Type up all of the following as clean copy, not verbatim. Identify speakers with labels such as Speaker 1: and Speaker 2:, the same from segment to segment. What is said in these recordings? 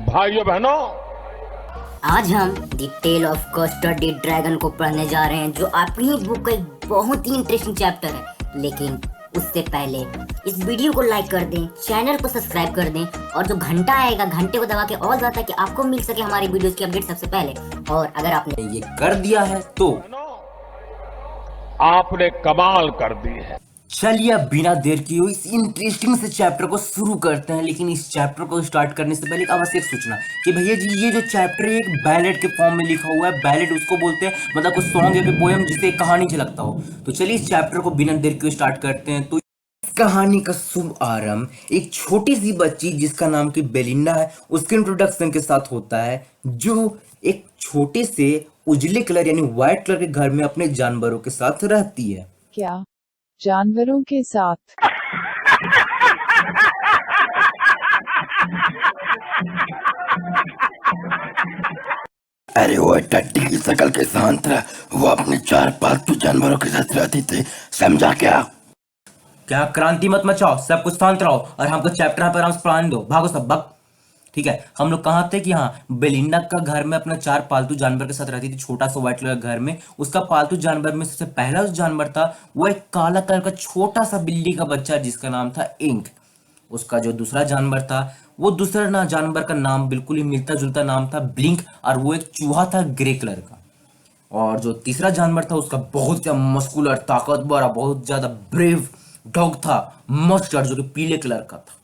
Speaker 1: भाइयों बहनों,
Speaker 2: आज हम द टेल ऑफ कस्टर्डी ड्रैगन को पढ़ने जा रहे हैं, जो आपकी बुक का एक बहुत ही इंटरेस्टिंग चैप्टर है। लेकिन उससे पहले इस वीडियो को लाइक कर दें, चैनल को सब्सक्राइब कर दें और जो घंटा आएगा घंटे को दबा के ऑल दबाता कि आपको मिल सके हमारी वीडियोस की अपडेट सबसे पहले। और अगर आपने
Speaker 3: ये कर दिया है तो
Speaker 1: आपने कमाल कर दी है।
Speaker 3: चलिए अब बिना देर किए हुए इस इंटरेस्टिंग से चैप्टर को शुरू करते हैं। लेकिन इस चैप्टर को स्टार्ट करने से पहले एक आवश्यक सूचना कि भैया जी, ये जो चैप्टर है एक बैलेड के फॉर्म में लिखा हुआ है। बैलेड उसको बोलते हैं, मतलब कोई सॉन्ग या फिर पोएम जिसे एक कहानी झलकता हो। तो चलिए इस चैप्टर को बिना देर किए स्टार्ट करते हैं। तो इस कहानी का शुभ आरंभ एक छोटी सी बच्ची जिसका नाम की बेलिंडा है, उसके इंट्रोडक्शन के साथ होता है, जो एक छोटे से उजले कलर यानी व्हाइट कलर के घर में अपने जानवरों के साथ रहती है।
Speaker 4: क्या जानवरों के साथ?
Speaker 5: अरे वो टट्टी की शक्ल के शांत रहा, वो अपने 4 पालतू जानवरों के साथ रहती थी, समझा क्या?
Speaker 3: क्या क्रांति मत मचाओ, सब कुछ शांत रहो और हमको चैप्टर पर आराम से पढ़ाने दो। भागो सब बक। ठीक है, हम लोग कहाँ थे कि हाँ, बेलिंडा का घर में अपना 4 पालतू जानवर के साथ रहती थी, छोटा सा व्हाइट कलर का घर में। उसका पालतू जानवर में सबसे पहला जो जानवर था वो एक काला कलर का छोटा सा बिल्ली का बच्चा जिसका नाम था इंक। उसका जो दूसरा जानवर था, वो दूसरा ना जानवर का नाम बिल्कुल ही मिलता जुलता नाम था ब्लिंक, और वो एक चूहा था ग्रे कलर का। और जो तीसरा जानवर था उसका बहुत ज्यादा मस्कुलर, ताकतवर और बहुत ज्यादा ब्रेव डॉग था मस्टर्ड, जो कि पीले कलर का था।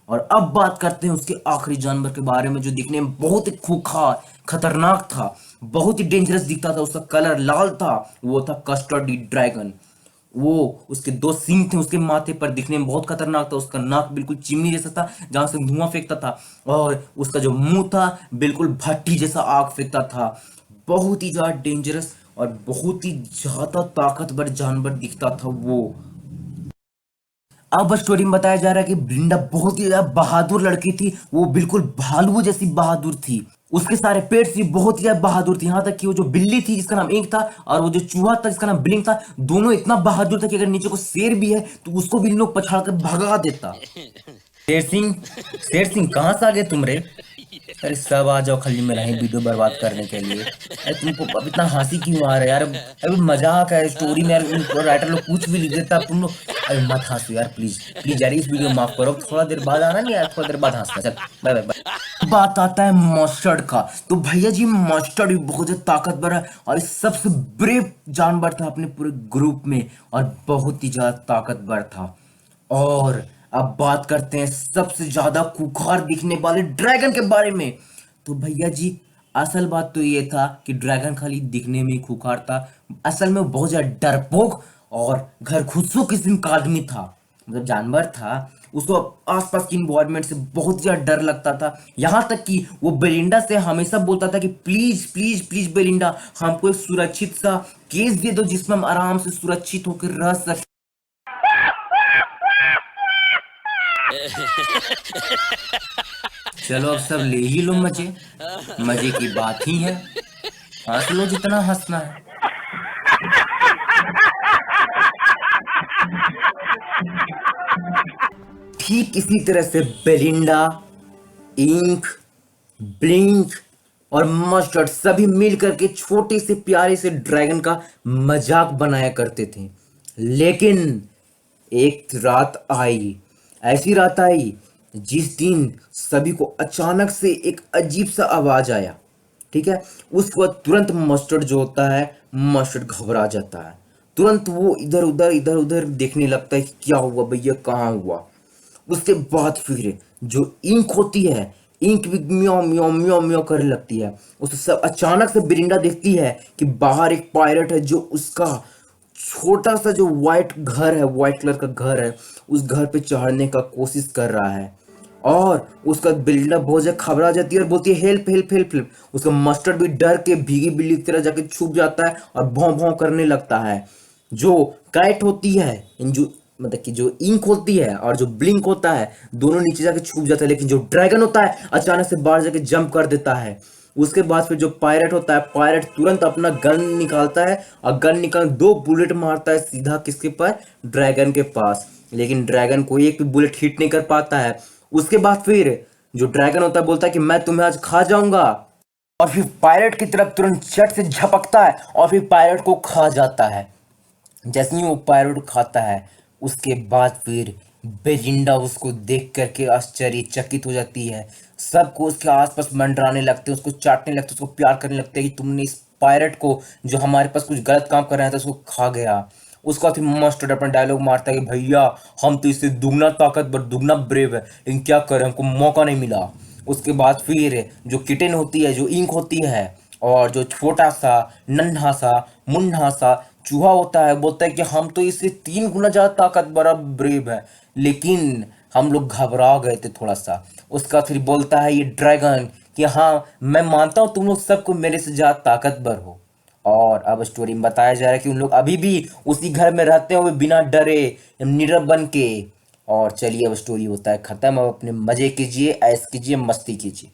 Speaker 3: और अब बात करते हैं उसके आखिरी जानवर के बारे में, जो दिखने में बहुत ही खूंखार खतरनाक था, बहुत ही डेंजरस दिखता था। उसका कलर लाल था, वो था कस्टर्डी ड्रैगन। वो उसके 2 सींग थे उसके माथे पर, दिखने में बहुत खतरनाक था। उसका नाक बिल्कुल चिमनी जैसा था जहां से धुआं फेंकता था, और उसका जो मुंह था बिल्कुल भट्टी जैसा आग फेंकता था। बहुत ही ज्यादा डेंजरस और बहुत ही ज्यादा ताकतवर जानवर दिखता था वो। अब स्टोरी में बताया जा रहा है कि ब्रिंडा बहुत ही ज्यादा बहादुर लड़की थी। वो बिल्कुल भालू जैसी बहादुर थी। उसके सारे पेट्स भी बहुत ही ज्यादा बहादुर थी। यहाँ तक कि वो जो बिल्ली थी जिसका नाम इंक था, और वो जो चूहा था जिसका नाम ब्लिंक था, दोनों इतना बहादुर था कि अगर नीचे को शेर भी है तो उसको भी इन लोग पछाड़ कर भगा देता। शेर सिंह कहाँ से आ गए तुम रे? अरे सब आ जाओ, खाली मेरा ही वीडियो बर्बाद करने के लिए। अरे तुमको अब इतना हंसी क्यों आ रहा है यार? अभी मजाक है स्टोरी में यार, राइटर लोग कुछ भी लिख देता तुम लोग। अरे मत हंसो यार, प्लीज प्लीज यार, इस वीडियो माफ करो। थोड़ा देर बाद आना नहीं यार, थोड़ा देर बाद हंसना। चल बाय बाय बाय। बात आता है मस्टर्ड का। तो भैया जी, मस्टर्ड भी बहुत ज्यादा ताकतवर है और इस सबसे ब्रेव जानवर था अपने पूरे ग्रुप में, और बहुत ही ज्यादा ताकतवर था। और अब बात करते हैं सबसे ज्यादा खूंखार दिखने वाले ड्रैगन के बारे में। तो भैया जी, असल बात तो ये था कि ड्रैगन खाली दिखने में ही खूंखार था, असल में वो बहुत ज्यादा डरपोक और घर घुस्सू किस्म का आदमी था, मतलब जानवर था। उसको आसपास की इन्वायरमेंट से बहुत ज्यादा डर लगता था। यहाँ तक कि वो बेलिंडा से हमेशा बोलता था कि प्लीज प्लीज प्लीज बेलिंडा, हमको एक सुरक्षित सा केस दे दो जिसमें हम आराम से सुरक्षित होकर रह सके। चलो अब सब ले ही लो मजे, मजे की बात ही है, हंस लो जितना हंसना है। ठीक इसी तरह से बेलिंडा, इंक, ब्लिंक और मस्टर्ड सभी मिलकर के छोटे से प्यारे से ड्रैगन का मजाक बनाया करते थे। लेकिन एक रात आई, ऐसी रात आई जिस दिन सभी को अचानक से एक अजीब सा आवाज आया। ठीक है, उसके बाद तुरंत मस्टर्ड जो होता है, मस्टर्ड घबरा जाता है। तुरंत वो इधर उधर देखने लगता है कि क्या हुआ भैया, कहाँ हुआ। उसके बाद फिर जो इंक होती है, इंक भी म्याओ म्याओ म्याओ म्याओ करने लगती है। उसे सब अचानक से बिरिंडा देखती है कि बाहर एक पायलट है, जो उसका छोटा सा जो व्हाइट घर है, व्हाइट कलर का घर है, उस घर पे चढ़ने का कोशिश कर रहा है। और उसका बिल्डा बहुत ज्यादा घबरा जाती है और बोलती है हेल्प हेल्प हेल्प हेल्प। उसका मस्टर्ड भी डर के भीगी बिल्ली की तरह जाके छुप जाता है और भौं भौं करने लगता है। जो कैट होती है, जो मतलब कि जो इंक होती है और जो ब्लिंक होता है, दोनों नीचे जाके छुप जाता है। लेकिन जो ड्रैगन होता है अचानक से बाहर जाके जंप कर देता है। उसके बाद फिर जो पायलट होता है, पायलट तुरंत अपना गन निकालता है और गन निकाल 2 बुलेट मारता है सीधा किसके पर, ड्रैगन के पास। लेकिन ड्रैगन को एक भी बुलेट हिट नहीं कर पाता है। उसके बाद फिर जो ड्रैगन होता है बोलता है कि मैं तुम्हें आज खा जाऊंगा, और फिर पायलट की तरफ तुरंत झट से झपकता है और फिर पायलट को खा जाता है। जैसे ही वो पायलट को खाता है उसके बाद फिर बेलिंडा उसको देख करके आश्चर्यचकित हो जाती है। सबको उसके आसपास मंडराने लगते हैं, उसको चाटने लगते हैं, उसको प्यार करने लगते हैं कि तुमने इस पायलट को जो हमारे पास कुछ गलत काम कर रहा था उसको खा गया। उसका फिर मस्त अपना डायलॉग मारता है कि भैया हम तो इससे दुगना ताकतवर दुगना ब्रेव है, लेकिन क्या करें हमको मौका नहीं मिला। उसके बाद फिर जो किटेन होती है, जो इंक होती है, और जो छोटा सा नन्हा सा मुन्ना सा चूहा होता है बोलता है कि हम तो इससे 3 गुना ज्यादा ताकतवर और ब्रेव है, लेकिन हम लोग घबरा गए थे थोड़ा सा। उसका फिर बोलता है ये ड्रैगन कि हाँ मैं मानता हूँ तुम लोग सबको मेरे से ज्यादा ताकतवर हो। और अब स्टोरी में बताया जा रहा है कि उन लोग अभी भी उसी घर में रहते हुए बिना डरे नीरव बन के। और चलिए अब स्टोरी होता है खत्म। अब अपने मजे कीजिए, ऐश कीजिए, मस्ती कीजिए।